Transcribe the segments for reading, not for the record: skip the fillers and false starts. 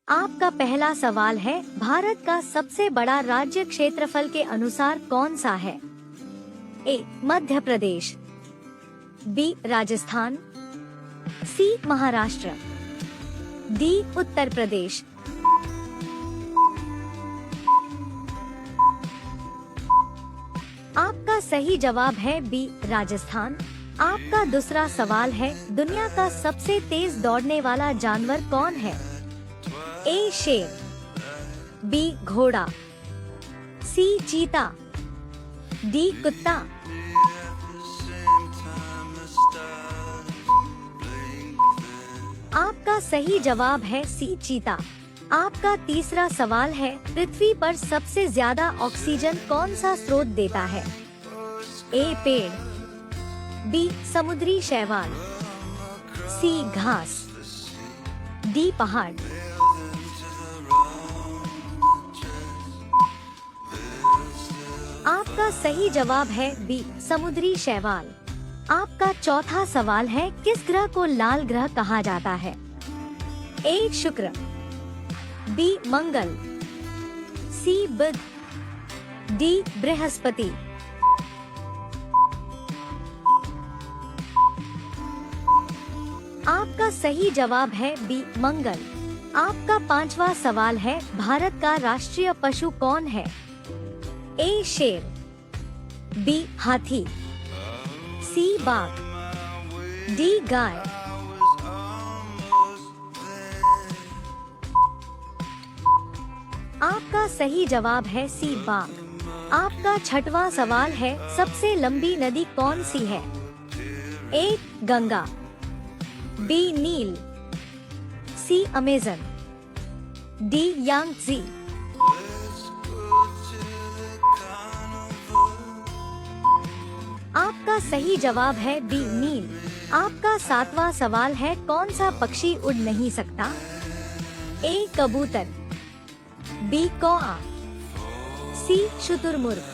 आपका पहला सवाल है, भारत का सबसे बड़ा राज्य क्षेत्रफल के अनुसार कौन सा है? ए. मध्य प्रदेश, बी. राजस्थान, सी. महाराष्ट्र, डी. उत्तर प्रदेश। आपका सही जवाब है बी. राजस्थान। आपका दूसरा सवाल है, दुनिया का सबसे तेज दौड़ने वाला जानवर कौन है? ए. शेर, बी. घोड़ा, सी. चीता, डी. कुत्ता। आपका सही जवाब है सी. चीता। आपका तीसरा सवाल है, पृथ्वी पर सबसे ज्यादा ऑक्सीजन कौन सा स्रोत देता है? ए. पेड़, बी. समुद्री शैवाल, सी. घास, डी. पहाड़। आपका सही जवाब है बी. समुद्री शैवाल। आपका चौथा सवाल है, किस ग्रह को लाल ग्रह कहा जाता है? ए. शुक्र, बी. मंगल, सी. बुध, डी. बृहस्पति। आपका सही जवाब है बी. मंगल। आपका पांचवा सवाल है, भारत का राष्ट्रीय पशु कौन है? ए. शेर, बी. हाथी, सी. बाघ, डी. गाय। आपका सही जवाब है सी. बाघ। आपका छठवां सवाल है, सबसे लंबी नदी कौन सी है? A. Ganga, B. Nile, C. Amazon, D. Yangtze. आपका सही जवाब है बी. नील। आपका सातवां सवाल है, कौन सा पक्षी उड़ नहीं सकता? ए. कबूतर, बी. कौआ, सी. शुतुरमुर्ग,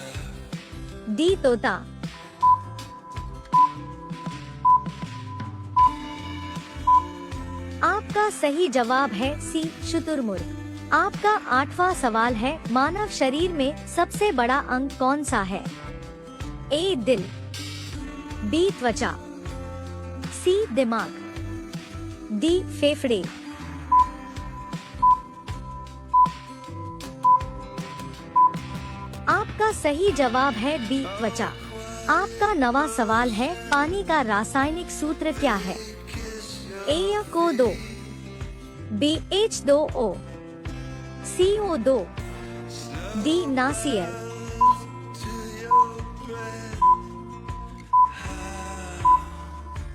डी. तोता। आपका सही जवाब है सी. शुतुरमुर्ग। आपका आठवां सवाल है, मानव शरीर में सबसे बड़ा अंग कौन सा है? ए. दिल, बी. त्वचा, सी. दिमाग, डी. फेफड़े। आपका सही जवाब है बी. त्वचा। आपका नवा सवाल है, पानी का रासायनिक सूत्र क्या है? A. CO2, B. H2O, CO2, D. NaCl।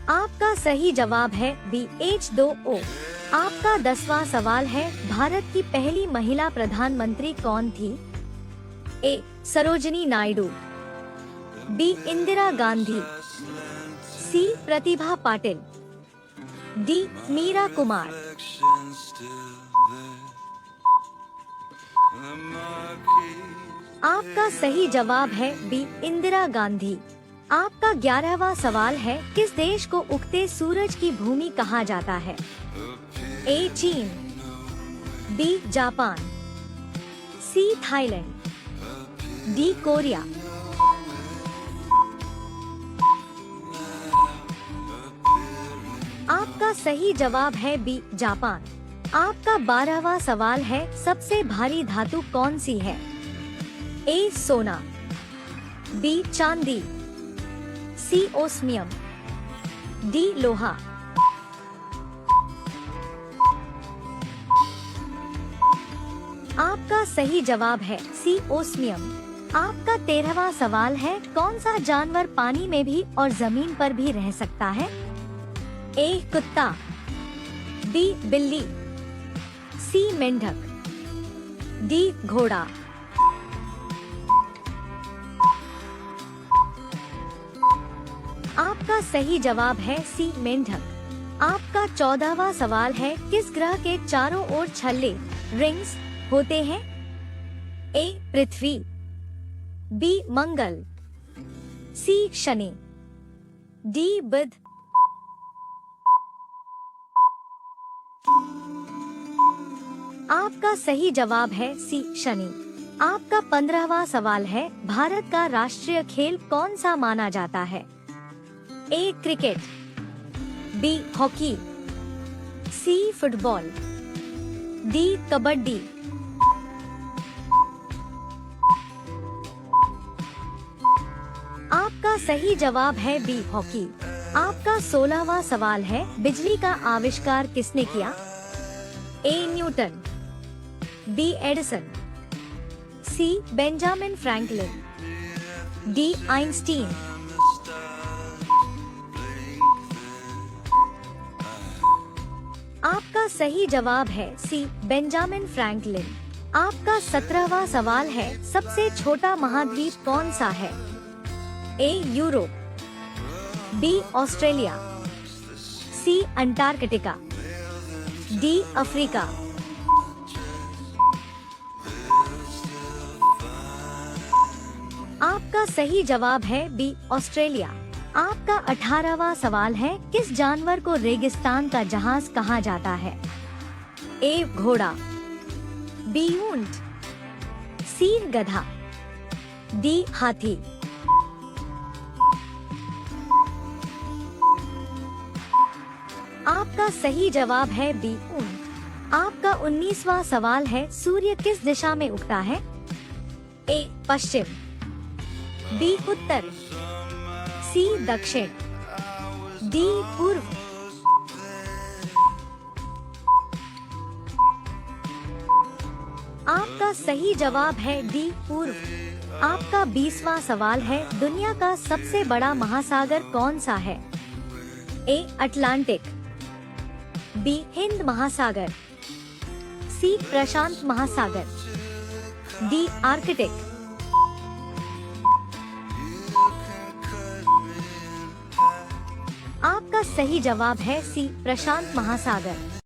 आपका सही जवाब है बी. H2O। आपका 10वां सवाल है, भारत की पहली महिला प्रधानमंत्री कौन थी? ए. सरोजिनी नायडू, बी. इंदिरा गांधी, सी. प्रतिभा पाटिल, डी. मीरा कुमार। आपका सही जवाब है बी. इंदिरा गांधी। आपका 11वां सवाल है, किस देश को उगते सूरज की भूमि कहा जाता है? ए. चीन, B. Japan, C. Thailand, D. Korea. आपका सही जवाब है बी. जापान। आपका 12वां सवाल है, सबसे भारी धातु कौन सी है? ए. सोना, बी. चांदी, सी. Osmium, D. लोहा। आपका सही जवाब है सी. ओस्मियम। आपका 13वां सवाल है, कौन सा जानवर पानी में भी और जमीन पर भी रह सकता है? ए. कुत्ता, बी. बिल्ली, सी. मेंढक, डी. घोड़ा। आपका सही जवाब है सी. मेंढक। आपका 14वां सवाल है, किस ग्रह के चारों ओर छल्ले रिंग्स होते हैं? ए. पृथ्वी, बी. मंगल, सी. शनि, डी. बुध। आपका सही जवाब है सी शनि। आपका 15वां सवाल है, भारत का राष्ट्रीय खेल कौन सा माना जाता है? A cricket, B hockey, C football, D kabaddi. आपका सही जवाब है बी हॉकी। आपका 16वां सवाल है, बिजली का आविष्कार किसने किया? A Newton, B Edison, C Benjamin Franklin, D Einstein. आपका सही जवाब है सी बेंजामिन फ्रैंकलिन। आपका 17वां सवाल है, सबसे छोटा महाद्वीप कौन सा है? ए यूरोप, बी ऑस्ट्रेलिया, सी अंटार्कटिका, डी अफ्रीका। आपका सही जवाब है बी ऑस्ट्रेलिया। आपका 18वां सवाल है, किस जानवर को रेगिस्तान का जहाज कहा जाता है? ए घोड़ा, बी ऊंट, सी गधा, डी हाथी। आपका सही जवाब है बी ऊंट। आपका 19वां सवाल है, सूर्य किस दिशा में उगता है? ए पश्चिम, बी उत्तर, सी दक्षिण, डी पूर्व। आपका सही जवाब है डी पूर्व। आपका 20वां सवाल है, दुनिया का सबसे बड़ा महासागर कौन सा है? ए अटलांटिक, बी हिंद महासागर, सी प्रशांत महासागर, डी आर्कटिक। आपका सही जवाब है सी प्रशांत महासागर।